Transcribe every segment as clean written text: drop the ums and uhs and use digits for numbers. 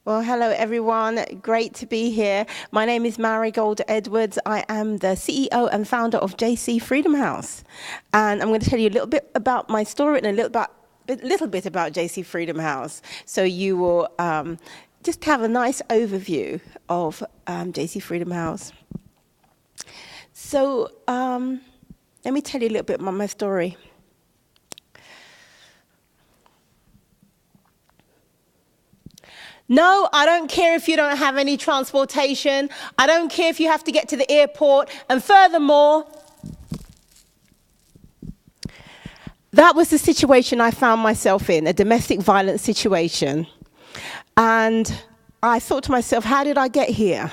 Well, hello everyone. Great to be here. My name is Marigold Edwards. I am the CEO and founder of JC Freedom House. And I'm going to tell you a little bit about my story and a little bit about JC Freedom House. So you will just have a nice overview of JC Freedom House. So let me tell you a little bit about my story. No, I don't care if you don't have any transportation. I don't care if you have to get to the airport. And furthermore, that was the situation I found myself in, a domestic violence situation. And I thought to myself, how did I get here?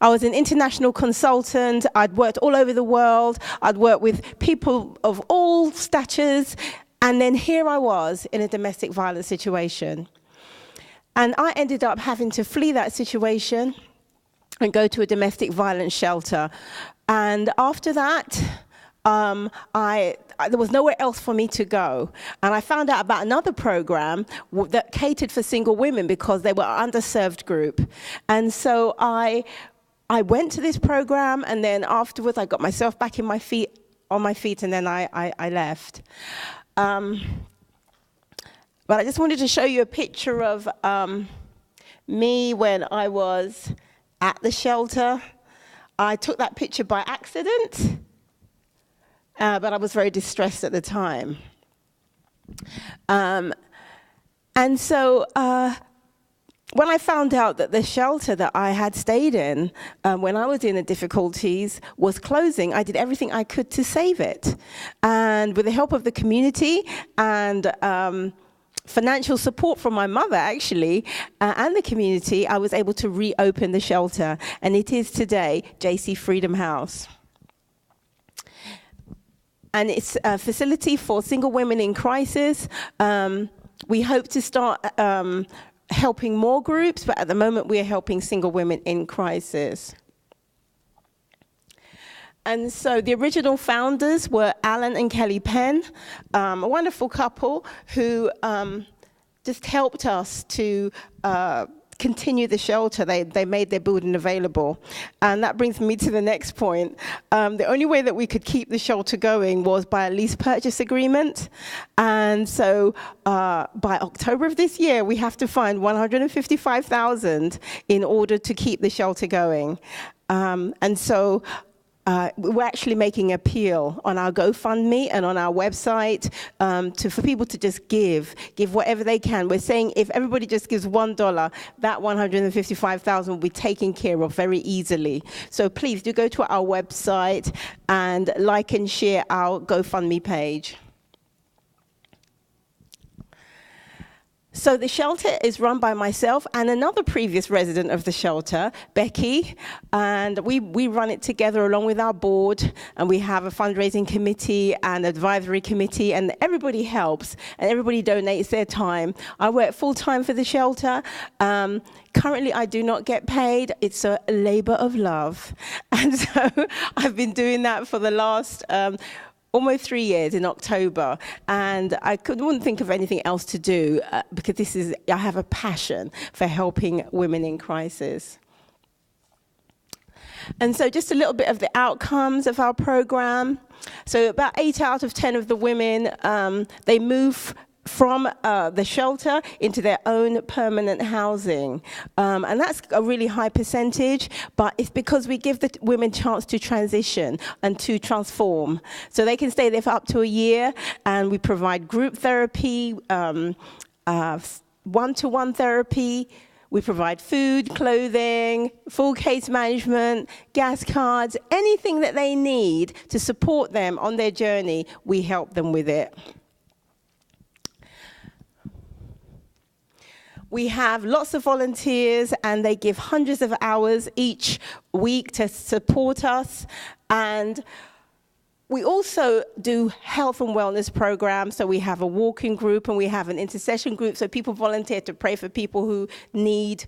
I was an international consultant. I'd worked all over the world. I'd worked with people of all statures. And then here I was in a domestic violence situation. And I ended up having to flee that situation and go to a domestic violence shelter. And after that, there was nowhere else for me to go. And I found out about another program that catered for single women because they were an underserved group. And so I went to this program, and then afterwards I got myself back on my feet, and then I left. But I just wanted to show you a picture of me when I was at the shelter. I took that picture by accident, but I was very distressed at the time. And so when I found out that the shelter that I had stayed in when I was in the difficulties was closing, I did everything I could to save it. And with the help of the community and financial support from my mother, actually, and the community, I was able to reopen the shelter. And it is today JC Freedom House. And it's a facility for single women in crisis. We hope to start helping more groups, but at the moment we are helping single women in crisis. And so the original founders were Alan and Kelly Penn, a wonderful couple who just helped us to continue the shelter. They made their building available. And that brings me to the next point. The only way that we could keep the shelter going was by a lease purchase agreement. And so by October of this year, we have to find $155,000 in order to keep the shelter going. And so we're actually making an appeal on our GoFundMe and on our website for people to just give whatever they can. We're saying if everybody just gives $1, that $155,000 will be taken care of very easily. So please do go to our website and like and share our GoFundMe page. So the shelter is run by myself and another previous resident of the shelter, Becky, and we run it together along with our board, and we have a fundraising committee and advisory committee, and everybody helps and everybody donates their time. I work full-time for the shelter. Currently, I do not get paid. It's a labor of love. And so I've been doing that for the last almost 3 years in October, and I wouldn't think of anything else to do because I have a passion for helping women in crisis. And so just a little bit of the outcomes of our program. So about 8 out of 10 of the women, they move from the shelter into their own permanent housing. And that's a really high percentage, but it's because we give the women a chance to transition and to transform. So they can stay there for up to a year, and we provide group therapy, one-to-one therapy. We provide food, clothing, full case management, gas cards, anything that they need to support them on their journey, we help them with it. We have lots of volunteers, and they give hundreds of hours each week to support us. And we also do health and wellness programs. So we have a walking group and we have an intercession group. So people volunteer to pray for people who need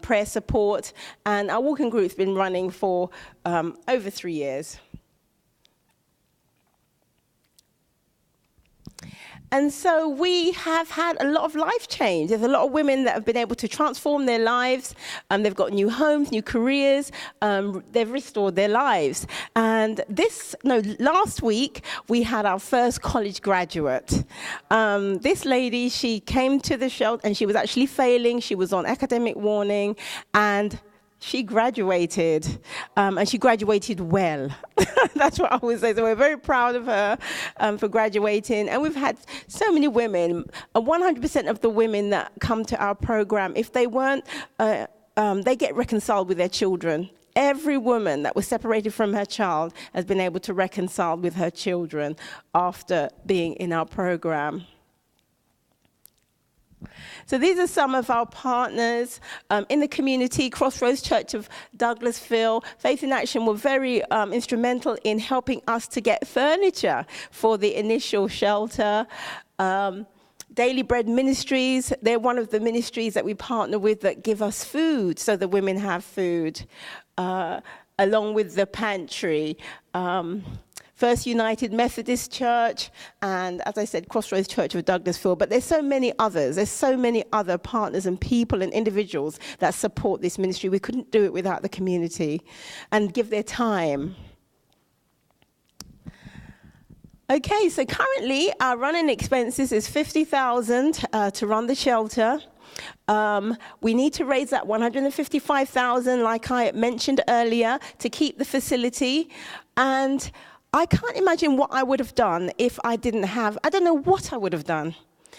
prayer support. And our walking group's been running for over 3 years. And so we have had a lot of life change. There's a lot of women that have been able to transform their lives. They've got new homes, new careers. They've restored their lives. And last week, we had our first college graduate. This lady, she came to the shelter, and she was actually failing. She was on academic warning, and she graduated, and she graduated well. That's what I always say. So we're very proud of her for graduating. And we've had so many women. 100% of the women that come to our program, if they weren't, they get reconciled with their children. Every woman that was separated from her child has been able to reconcile with her children after being in our program. So these are some of our partners in the community. Crossroads Church of Douglasville, Faith in Action were very instrumental in helping us to get furniture for the initial shelter. Daily Bread Ministries, they're one of the ministries that we partner with that give us food so the women have food, along with the pantry. First United Methodist Church, and as I said, Crossroads Church of Douglasville. But there's so many others. There's so many other partners and people and individuals that support this ministry. We couldn't do it without the community and give their time. Okay, so currently our running expenses is $50,000 to run the shelter. We need to raise that $155,000, like I mentioned earlier, to keep the facility. And I can't imagine what I would have done if I don't know what I would have done.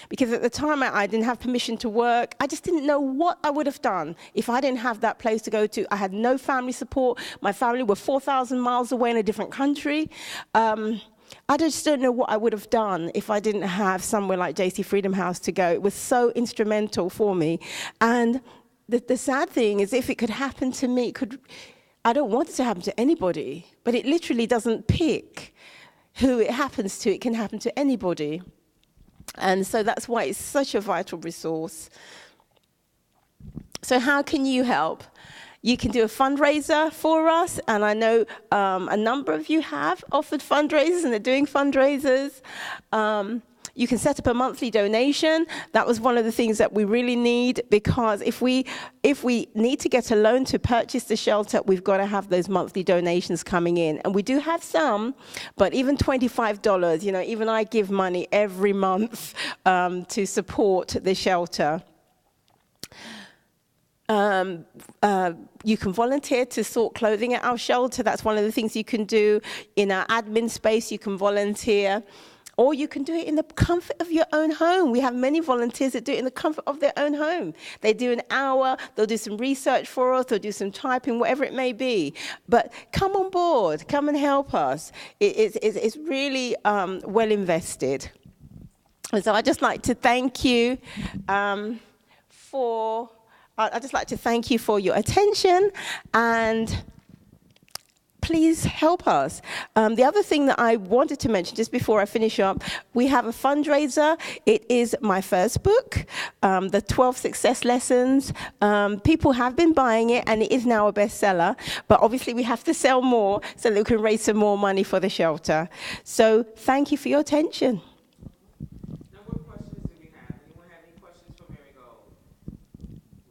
Because at the time I didn't have permission to work. I just didn't know what I would have done if I didn't have that place to go to. I had no family support. My family were 4,000 miles away in a different country. I just don't know what I would have done if I didn't have somewhere like JC Freedom House to go. It was so instrumental for me. And the sad thing is, if it could happen to me, I don't want it to happen to anybody, but it literally doesn't pick who it happens to. It can happen to anybody. And so that's why it's such a vital resource. So how can you help? You can do a fundraiser for us, and I know a number of you have offered fundraisers, and they're doing fundraisers. You can set up a monthly donation. That was one of the things that we really need, because if we need to get a loan to purchase the shelter, we've got to have those monthly donations coming in. And we do have some, but even $25, even I give money every month to support the shelter. You can volunteer to sort clothing at our shelter. That's one of the things you can do. In our admin space, you can volunteer. Or you can do it in the comfort of your own home. We have many volunteers that do it in the comfort of their own home. They do an hour, they'll do some research for us, they'll do some typing, whatever it may be. But come on board, come and help us. It's really well invested. And so I'd just like to thank you for your attention, and please help us. The other thing that I wanted to mention just before I finish up, we have a fundraiser. It is my first book, the 12 Success Lessons. People have been buying it, and it is now a bestseller. But obviously, we have to sell more so that we can raise some more money for the shelter. So thank you for your attention. Now, what questions do we have? Anyone have any questions for Marigold?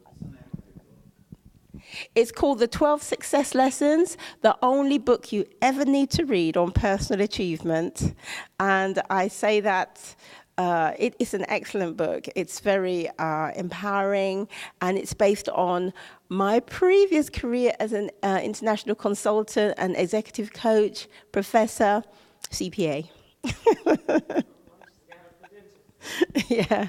What's the name of the book? It's called The 12 Success Lessons, the only book you ever need to read on personal achievement. And I say that it is an excellent book. It's very empowering, and it's based on my previous career as an international consultant, an executive coach, professor, CPA. Yeah.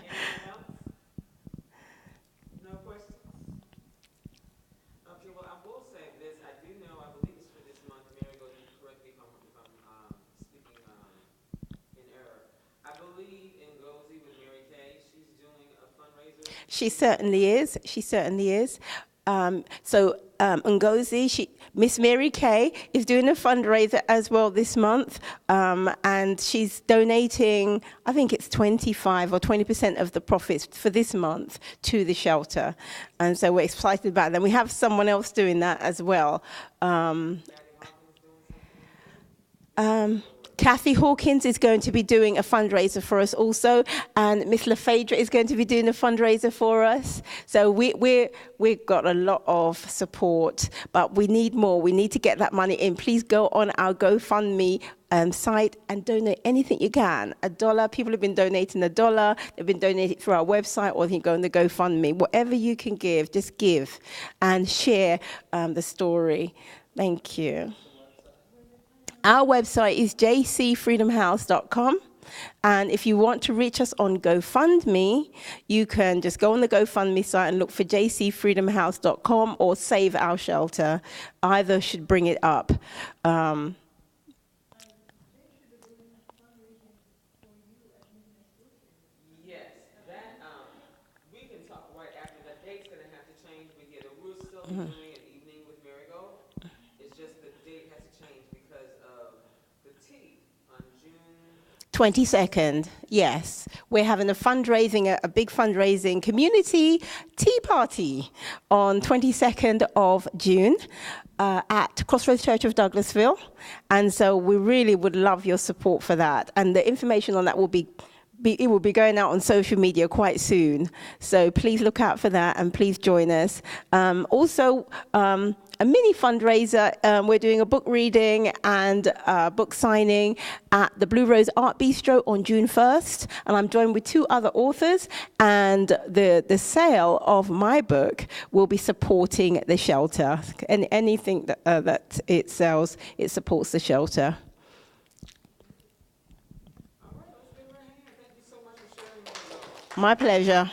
She certainly is. She certainly is. Ngozi, Miss Mary Kay, is doing a fundraiser as well this month, and she's donating, I think it's 25 or 20% of the profits for this month to the shelter. And so we're excited about that. We have someone else doing that as well. Kathy Hawkins is going to be doing a fundraiser for us also, and Miss LaPhaedra is going to be doing a fundraiser for us. So we've got a lot of support, but we need more. We need to get that money in. Please go on our GoFundMe site and donate anything you can. $1. People have been donating $1. They've been donating through our website, or you can go on the GoFundMe. Whatever you can give, just give and share the story. Thank you. Our website is jcfreedomhouse.com. And if you want to reach us on GoFundMe, you can just go on the GoFundMe site and look for jcfreedomhouse.com or Save Our Shelter. Either should bring it up. Yes, that, we can talk right after. The date's gonna have to change, but yeah, we're still doing an evening with Marigold. It's just the date has to change because of the tea on June 22nd, yes. We're having a big fundraising community tea party on 22nd of June at Crossroads Church of Douglasville. And so we really would love your support for that. And the information on that will be going out on social media quite soon. So please look out for that and please join us. Also, a mini fundraiser. We're doing a book reading and book signing at the Blue Rose Art Bistro on June 1st. And I'm joined with 2 other authors. And the sale of my book will be supporting the shelter. And anything that it sells, it supports the shelter. All right, let's give her a hand. Thank you so much for sharing. My pleasure.